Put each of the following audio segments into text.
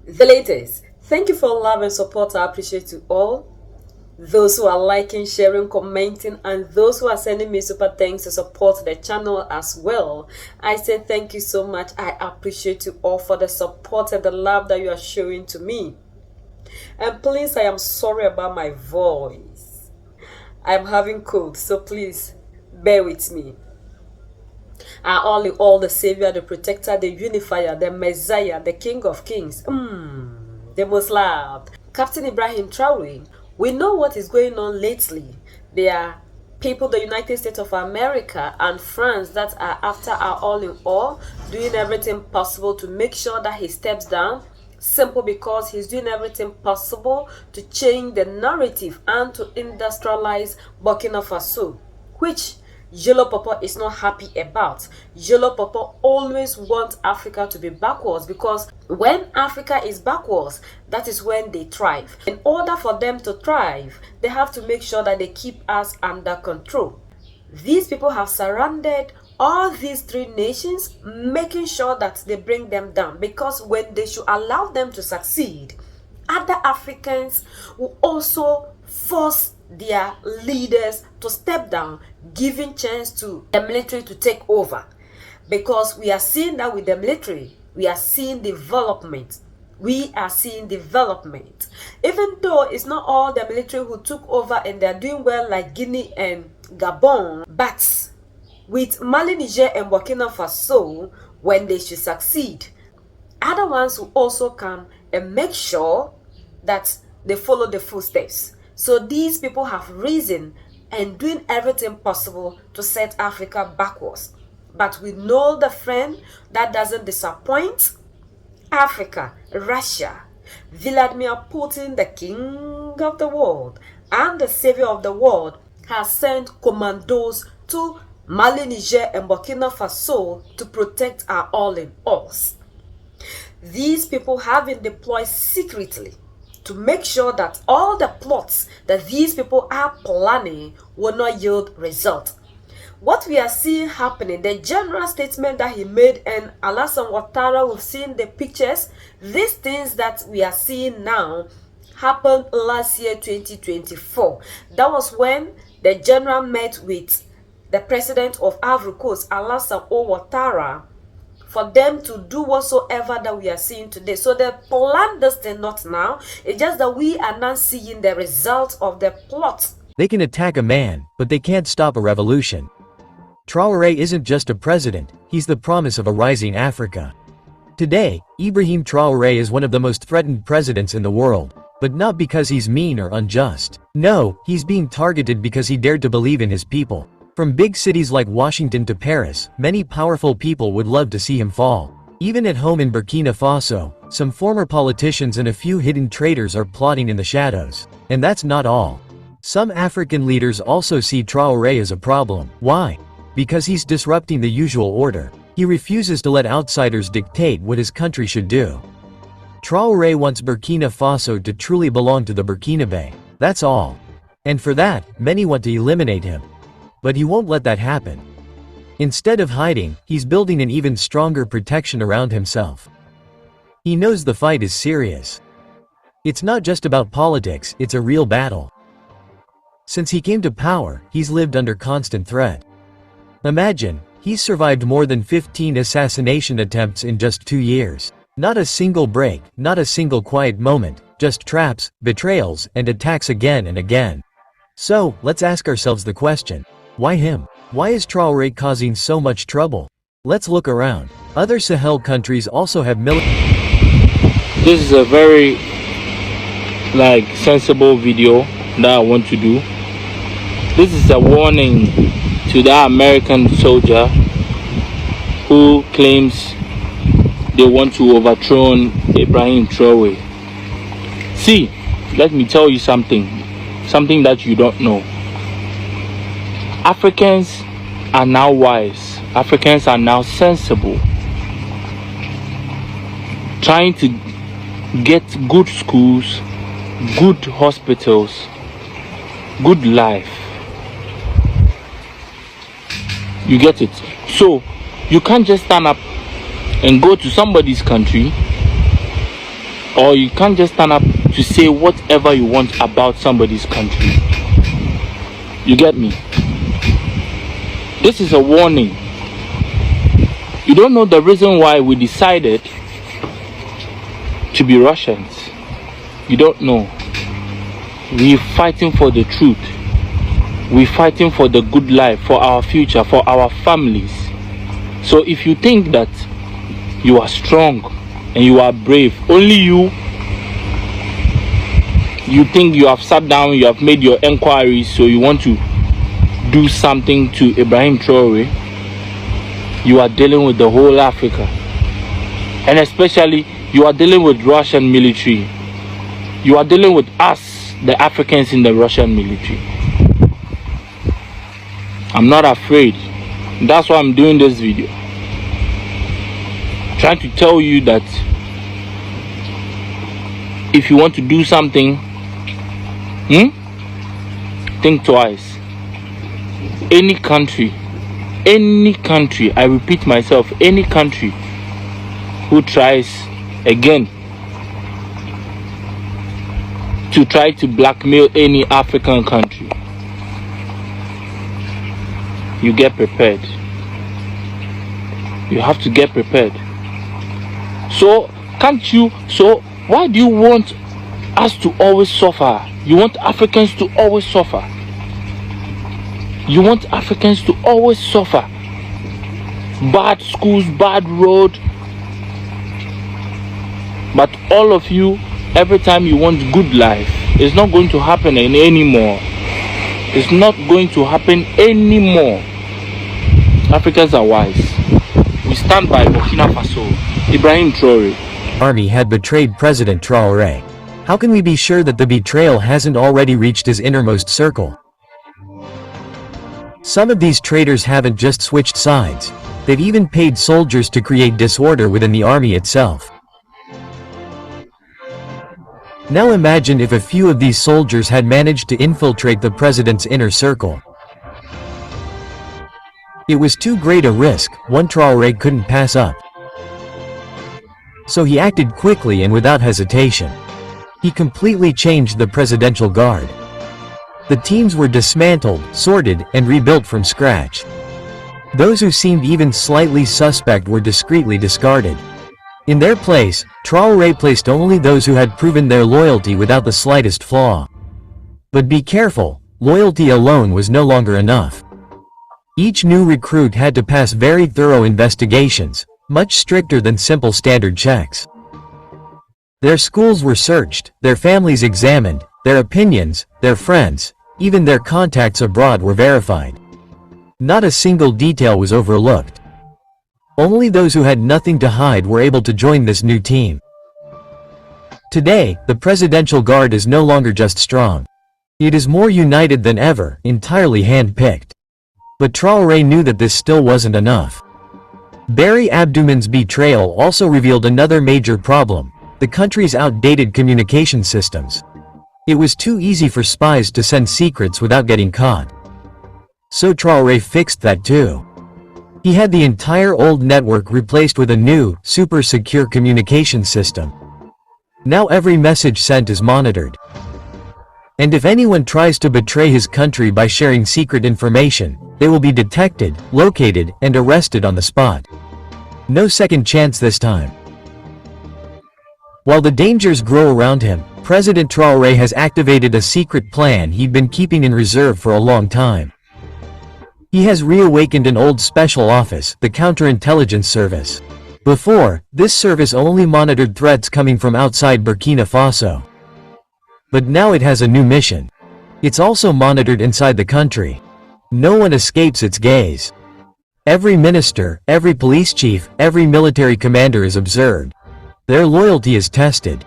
The latest. Thank you for love and support. I appreciate you all. Those who are liking, sharing, commenting, and those who are sending me super thanks to support the channel as well. I say thank you so much. I appreciate you all for the support and the love that you are showing to me. And please, I am sorry about my voice. I'm having cold, so please bear with me. Are all the Savior, the Protector, the Unifier, the Messiah, the King of Kings, the most loved, Captain Ibrahim Traore. We know what is going on lately. There are people, the United States of America and France, that are after our all in all, doing everything possible to make sure that he steps down, simple because he's doing everything possible to change the narrative and to industrialize Burkina Faso, which Yellow Papa is not happy about. Yellow Papa always wants Africa to be backwards, because when Africa is backwards, that is when they thrive. In order for them to thrive, they have to make sure that they keep us under control. These people have surrounded all these three nations, making sure that they bring them down, because when they should allow them to succeed, other Africans will also force their leaders to step down, giving chance to the military to take over. Because we are seeing that with the military, we are seeing development. We are seeing development. Even though it's not all the military who took over and they're doing well, like Guinea and Gabon, but with Mali, Niger, and Burkina Faso, when they should succeed, other ones will also come and make sure that they follow the footsteps. So these people have risen and doing everything possible to set Africa backwards. But we know the friend that doesn't disappoint. Africa, Russia, Vladimir Putin, the king of the world and the savior of the world, has sent commandos to Mali, Niger, and Burkina Faso to protect our all-in-alls. These people have been deployed secretly to make sure that all the plots that these people are planning will not yield result. What we are seeing happening, the general statement that he made, and Alassane Ouattara, we've seen the pictures. These things that we are seeing now happened last year, 2024. That was when the general met with the president of Ivory Coast, Alassane Ouattara, for them to do whatsoever that we are seeing today. So the plan does not now. It's just that we are not seeing the results of the plot. They can attack a man, but they can't stop a revolution. Traore isn't just a president, he's the promise of a rising Africa. Today, Ibrahim Traore is one of the most threatened presidents in the world, but not because he's mean or unjust. No, he's being targeted because he dared to believe in his people. From big cities like Washington to Paris, many powerful people would love to see him fall. Even at home in Burkina Faso, some former politicians and a few hidden traitors are plotting in the shadows. And that's not all. Some African leaders also see Traore as a problem. Why? Because he's disrupting the usual order. He refuses to let outsiders dictate what his country should do. Traore wants Burkina Faso to truly belong to the Burkinabe. That's all. And for that, many want to eliminate him. But he won't let that happen. Instead of hiding, he's building an even stronger protection around himself. He knows the fight is serious. It's not just about politics, it's a real battle. Since he came to power, he's lived under constant threat. Imagine, he's survived more than 15 assassination attempts in just 2 years. Not a single break, not a single quiet moment, just traps, betrayals, and attacks again and again. So, let's ask ourselves the question. Why him? Why is Traore causing so much trouble? Let's look around. Other Sahel countries also have military. This is a very sensible video that I want to do. This is a warning to the American soldier who claims they want to overthrow Ibrahim Traore. See, let me tell you something that you don't know. Africans are now wise. Africans are now sensible. Trying to get good schools, good hospitals, good life. You get it? So, you can't just stand up and go to somebody's country or you can't just stand up to say whatever you want about somebody's country. You get me? This is a warning. You don't know the reason why we decided to be Russians. You don't know. We're fighting for the truth. We're fighting for the good life, for our future, for our families. So if you think that you are strong and you are brave, only you think you have sat down, you have made your inquiries, so you want to do something to Ibrahim Traore, you are dealing with the whole Africa. And especially, you are dealing with Russian military. You are dealing with us, the Africans in the Russian military. I'm not afraid. That's why I'm doing this video. Trying to tell you that if you want to do something, think twice. Any country, I repeat myself, any country who tries again to try to blackmail any African country, you get prepared. You have to get prepared. So why do you want us to always suffer? You want Africans to always suffer. You want Africans to always suffer. Bad schools, bad road. But all of you, every time you want good life, it's not going to happen anymore. It's not going to happen anymore. Africans are wise. We stand by Burkina Faso, Ibrahim Traore. Army had betrayed President Traore. How can we be sure that the betrayal hasn't already reached his innermost circle? Some of these traitors haven't just switched sides. They've even paid soldiers to create disorder within the army itself. Now imagine if a few of these soldiers had managed to infiltrate the president's inner circle. It was too great a risk, one Traore couldn't pass up. So he acted quickly and without hesitation. He completely changed the presidential guard. The teams were dismantled, sorted, and rebuilt from scratch. Those who seemed even slightly suspect were discreetly discarded. In their place, Traore placed only those who had proven their loyalty without the slightest flaw. But be careful, loyalty alone was no longer enough. Each new recruit had to pass very thorough investigations, much stricter than simple standard checks. Their schools were searched, their families examined, their opinions, their friends, even their contacts abroad were verified. Not a single detail was overlooked. Only those who had nothing to hide were able to join this new team. Today, the presidential guard is no longer just strong. It is more united than ever, entirely hand-picked. But Traore knew that this still wasn't enough. Barry Abdouman's betrayal also revealed another major problem: the country's outdated communication systems. It was too easy for spies to send secrets without getting caught. So Traore fixed that too. He had the entire old network replaced with a new, super secure communication system. Now every message sent is monitored. And if anyone tries to betray his country by sharing secret information, they will be detected, located, and arrested on the spot. No second chance this time. While the dangers grow around him, President Traore has activated a secret plan he'd been keeping in reserve for a long time. He has reawakened an old special office, the Counterintelligence Service. Before, this service only monitored threats coming from outside Burkina Faso. But now it has a new mission. It's also monitored inside the country. No one escapes its gaze. Every minister, every police chief, every military commander is observed. Their loyalty is tested.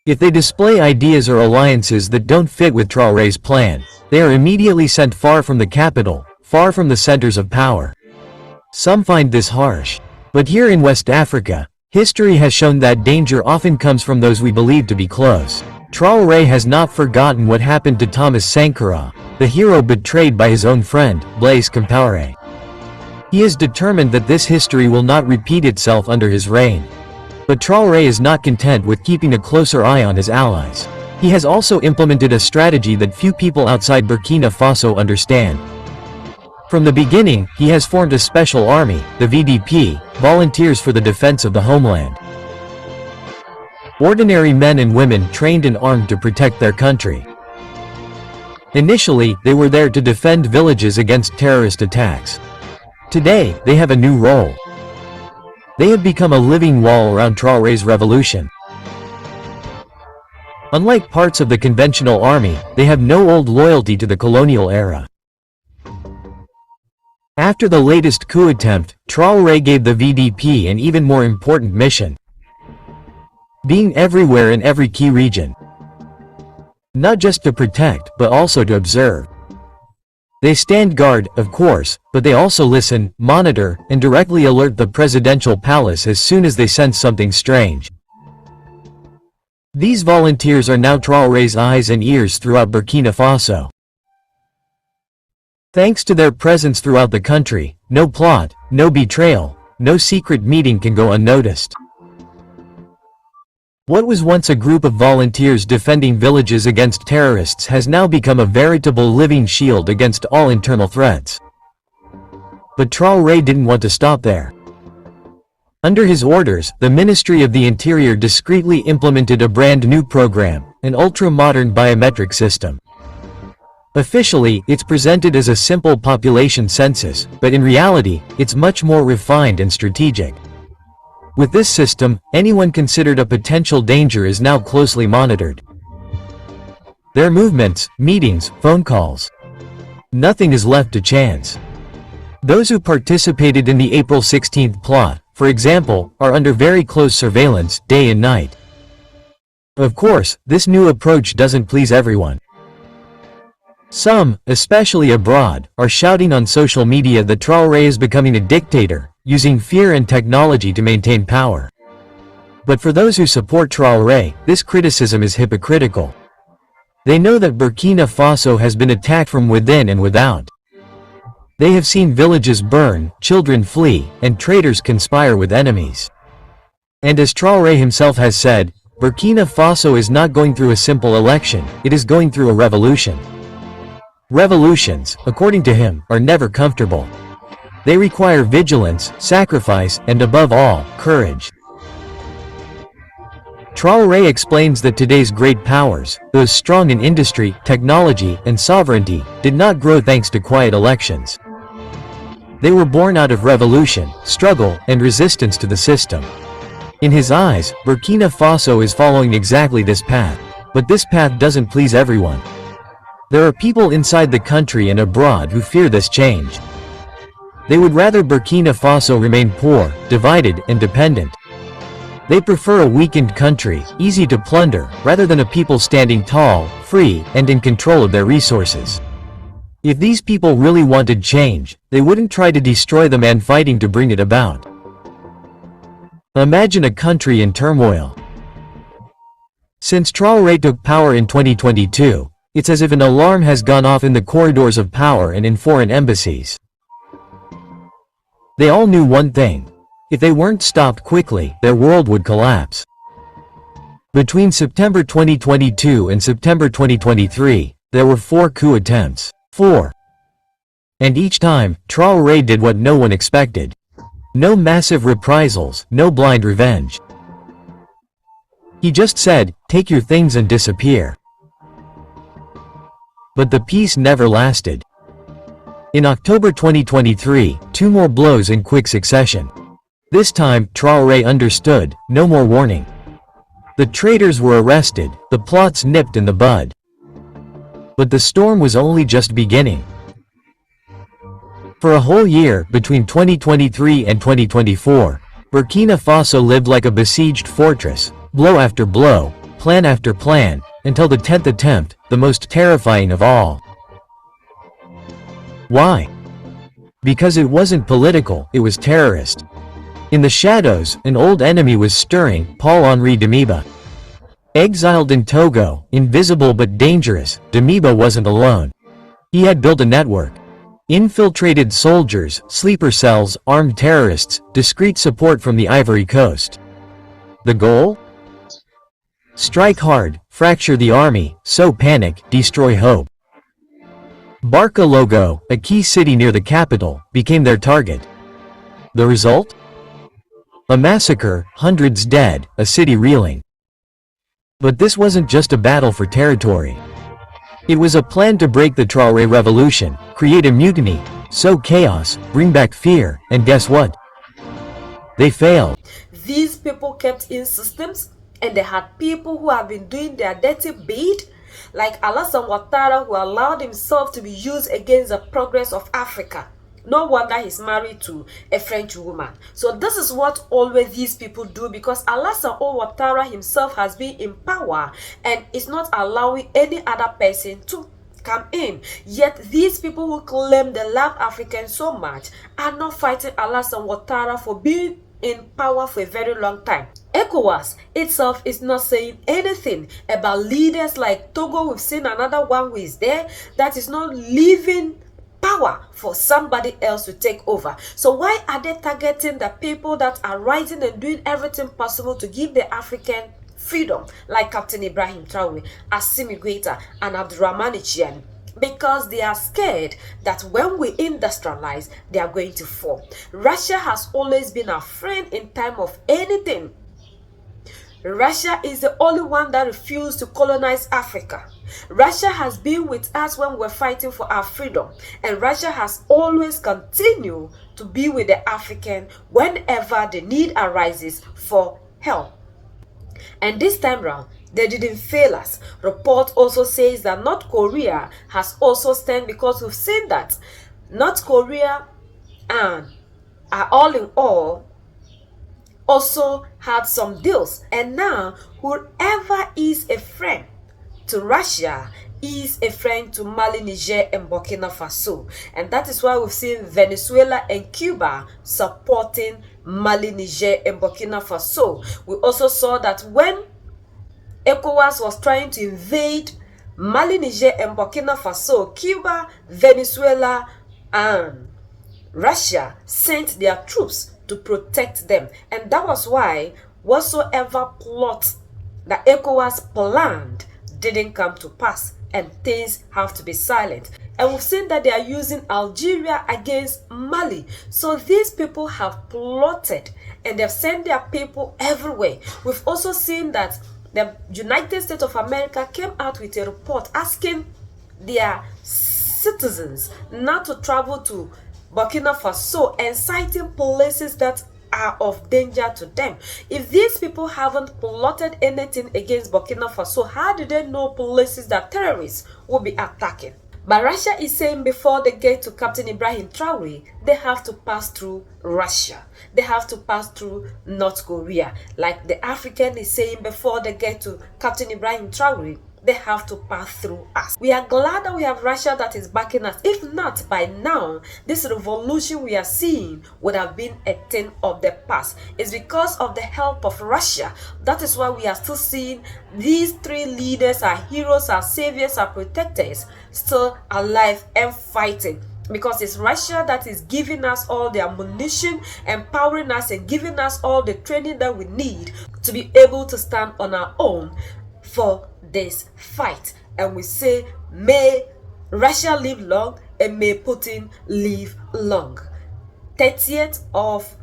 If they display ideas or alliances that don't fit with Traore's plan, they are immediately sent far from the capital, far from the centers of power. Some find this harsh. But here in West Africa, history has shown that danger often comes from those we believe to be close. Traore has not forgotten what happened to Thomas Sankara, the hero betrayed by his own friend, Blaise Compaoré. He is determined that this history will not repeat itself under his reign. But Traore is not content with keeping a closer eye on his allies. He has also implemented a strategy that few people outside Burkina Faso understand. From the beginning, he has formed a special army, the VDP, Volunteers for the Defense of the Homeland. Ordinary men and women trained and armed to protect their country. Initially, they were there to defend villages against terrorist attacks. Today, they have a new role. They have become a living wall around Traore's revolution. Unlike parts of the conventional army, they have no old loyalty to the colonial era. After the latest coup attempt, Traore gave the VDP an even more important mission: being everywhere in every key region. Not just to protect, but also to observe. They stand guard, of course, but they also listen, monitor, and directly alert the presidential palace as soon as they sense something strange. These volunteers are now Traore's eyes and ears throughout Burkina Faso. Thanks to their presence throughout the country, no plot, no betrayal, no secret meeting can go unnoticed. What was once a group of volunteers defending villages against terrorists has now become a veritable living shield against all internal threats. But Traore didn't want to stop there. Under his orders, the Ministry of the Interior discreetly implemented a brand new program, an ultra-modern biometric system. Officially, it's presented as a simple population census, but in reality, it's much more refined and strategic. With this system, anyone considered a potential danger is now closely monitored. Their movements, meetings, phone calls. Nothing is left to chance. Those who participated in the April 16th plot, for example, are under very close surveillance, day and night. Of course, this new approach doesn't please everyone. Some, especially abroad, are shouting on social media that Traore is becoming a dictator, using fear and technology to maintain power. But for those who support Traore, this criticism is hypocritical. They know that Burkina Faso has been attacked from within and without. They have seen villages burn, children flee, and traitors conspire with enemies. And as Traore himself has said, Burkina Faso is not going through a simple election, it is going through a revolution. Revolutions, according to him, are never comfortable. They require vigilance, sacrifice, and above all, courage. Traore explains that today's great powers, those strong in industry, technology, and sovereignty, did not grow thanks to quiet elections. They were born out of revolution, struggle, and resistance to the system. In his eyes, Burkina Faso is following exactly this path. But this path doesn't please everyone. There are people inside the country and abroad who fear this change. They would rather Burkina Faso remain poor, divided, and dependent. They prefer a weakened country, easy to plunder, rather than a people standing tall, free, and in control of their resources. If these people really wanted change, they wouldn't try to destroy the man fighting to bring it about. Imagine a country in turmoil. Since Traore took power in 2022, it's as if an alarm has gone off in the corridors of power and in foreign embassies. They all knew one thing. If they weren't stopped quickly, their world would collapse. Between September 2022 and September 2023, there were 4 coup attempts. 4. And each time, Traore did what no one expected. No massive reprisals, no blind revenge. He just said, take your things and disappear. But the peace never lasted. In October 2023, 2 more blows in quick succession. This time, Traore understood, no more warning. The traitors were arrested, the plots nipped in the bud. But the storm was only just beginning. For a whole year, between 2023 and 2024, Burkina Faso lived like a besieged fortress, blow after blow, plan after plan, until the 10th attempt, the most terrifying of all. Why? Because it wasn't political, it was terrorist. In the shadows, an old enemy was stirring, Paul-Henri Damiba. Exiled in Togo, invisible but dangerous, Damiba wasn't alone. He had built a network. Infiltrated soldiers, sleeper cells, armed terrorists, discreet support from the Ivory Coast. The goal? Strike hard, fracture the army, sow panic, destroy hope. Barca Logo, a key city near the capital, became their target. The result? A massacre, hundreds dead, a city reeling. But this wasn't just a battle for territory. It was a plan to break the Traore revolution, create a mutiny, sow chaos, bring back fear, and guess what? They failed. These people kept in systems, and they had people who have been doing their dirty bid, like Alassane Ouattara, who allowed himself to be used against the progress of Africa. No wonder he's married to a French woman. So this is what always these people do, because Alassane Ouattara himself has been in power and is not allowing any other person to come in. Yet these people who claim they love Africans so much are not fighting Alassane Ouattara for being in power for a very long time. ECOWAS itself is not saying anything about leaders like Togo. We've seen another one who is there that is not leaving power for somebody else to take over. So why are they targeting the people that are rising and doing everything possible to give the African freedom, like Captain Ibrahim Traore, Assimi Goïta, and Abdurrahman Chiani? Because they are scared that when we industrialize, they are going to fall. Russia has always been our friend in time of anything. Russia is the only one that refused to colonize Africa. Russia has been with us when we're fighting for our freedom, and Russia has always continued to be with the African whenever the need arises for help. And this time round, they didn't fail us. Report also says that North Korea has also stand, because we've seen that North Korea and are all in all also had some deals, and now whoever is a friend to Russia is a friend to Mali, Niger, and Burkina Faso. And that is why we've seen Venezuela and Cuba supporting Mali, Niger, and Burkina Faso. We also saw that when ECOWAS was trying to invade Mali, Niger, and Burkina Faso, Cuba, Venezuela, and Russia sent their troops to protect them. And that was why whatsoever plot that ECOWAS planned didn't come to pass, and things have to be silent. And we've seen that they are using Algeria against Mali. So these people have plotted and they've sent their people everywhere. We've also seen that the United States of America came out with a report asking their citizens not to travel to Burkina Faso and citing places that are of danger to them. If these people haven't plotted anything against Burkina Faso, how do they know places that terrorists will be attacking? But Russia is saying before they get to Captain Ibrahim Traore, they have to pass through Russia. They have to pass through North Korea. Like the African is saying before they get to Captain Ibrahim Traore, they have to pass through us. We are glad that we have Russia that is backing us. If not, by now, this revolution we are seeing would have been a thing of the past. It's because of the help of Russia. That is why we are still seeing these three leaders, our heroes, our saviors, our protectors, still alive and fighting. Because it's Russia that is giving us all the ammunition, empowering us, and giving us all the training that we need to be able to stand on our own for this fight. And we say, may Russia live long and may Putin live long. 30th of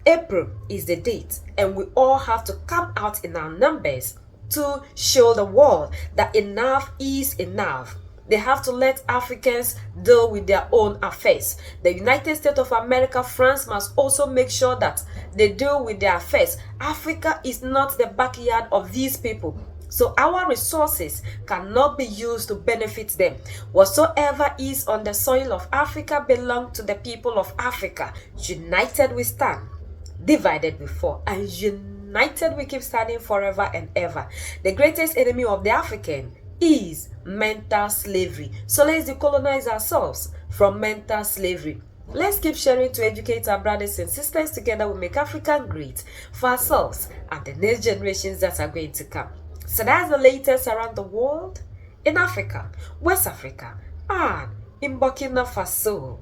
April is the date, and we all have to come out in our numbers to show the world that enough is enough. They have to let Africans deal with their own affairs. The United States of America, France must also make sure that they deal with their affairs. Africa is not the backyard of these people. So our resources cannot be used to benefit them. Whatsoever is on the soil of Africa belongs to the people of Africa. United we stand, divided we fall, and united we keep standing forever and ever. The greatest enemy of the African is mental slavery. So let's decolonize ourselves from mental slavery. Let's keep sharing to educate our brothers and sisters. Together we make Africa great for ourselves and the next generations that are going to come. So that's the latest around the world, in Africa, West Africa, and in Burkina Faso.